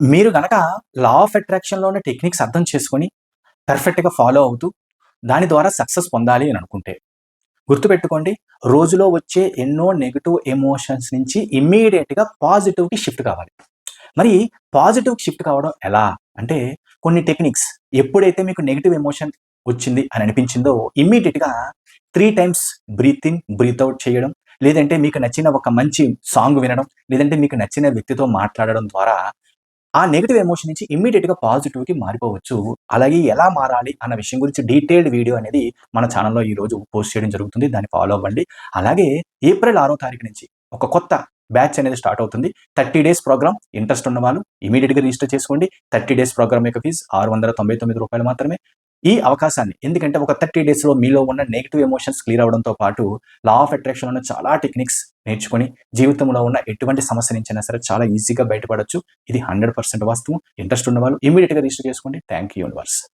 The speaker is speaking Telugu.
మీరు గనక లా ఆఫ్ అట్రాక్షన్‌లో ఉన్న టెక్నిక్స్ అర్థం చేసుకొని, పర్ఫెక్ట్‌గా ఫాలో అవుతూ, దాని ద్వారా సక్సెస్ పొందాలి అని అనుకుంటే, గుర్తుపెట్టుకోండి, రోజులో వచ్చే ఎన్నో నెగెటివ్ ఎమోషన్స్ నుంచి ఇమ్మీడియేట్‌గా పాజిటివ్‌కి షిఫ్ట్ కావాలి. మరి పాజిటివ్‌కి షిఫ్ట్ కావడం ఎలా? అంటే కొన్ని టెక్నిక్స్ ఎప్పుడైతే మీకు నెగెటివ్ ఎమోషన్ వచ్చింది అని అనిపించిందో ఇమ్మీడియేట్‌గా 3 times breathe in, breathe out చేయడం, లేదంటే మీకు నచ్చిన ఒక మంచి సాంగ్ వినడం, లేదంటే మీకు నచ్చిన వ్యక్తితో మాట్లాడడం ద్వారా ఆ నెగెటివ్ ఎమోషన్ నుంచి ఇమ్మీడియేట్‌గా పాజిటివ్‌కి మారిపోవచ్చు. అలాగే ఎలా మారాలి అన్న విషయం గురించి డీటెయిల్డ్ వీడియో అనేది మన ఛానెల్‌లో ఈరోజు పోస్ట్ చేయడం జరుగుతుంది. దాన్ని ఫాలో అవ్వండి. అలాగే ఏప్రిల్ 6వ తారీఖు నుంచి ఒక కొత్త బ్యాచ్ అనేది స్టార్ట్ అవుతుంది. 30 డేస్ ప్రోగ్రామ్. ఇంట్రెస్ట్ ఉన్నవాళ్ళు ఇమ్మీడియేట్‌గా రిజిస్టర్ చేసుకోండి. 30 డేస్ ప్రోగ్రామ్ యొక్క ఫీజ్ రూ. 699 మాత్రమే. ఈ అవకాశాన్ని ఎందుకంటే ఒక 30 డేస్‌లో మీలో ఉన్న నెగెటివ్ ఎమోషన్స్ క్లియర్ అవ్వడంతో పాటు లా ఆఫ్ అట్రాక్షన్‌లో ఉన్న చాలా టెక్నిక్స్ నేర్చుకొని జీవితంలో ఉన్న ఎటువంటి సమస్య నుంచైనా సరే చాలా ఈజీగా బయటపడొచ్చు. ఇది 100% వాస్తవం. ఇంట్రెస్ట్ ఉన్నవాళ్ళు ఇమ్మీడియేట్‌గా రిజిస్టర్ చేసుకోండి. Thank you universe.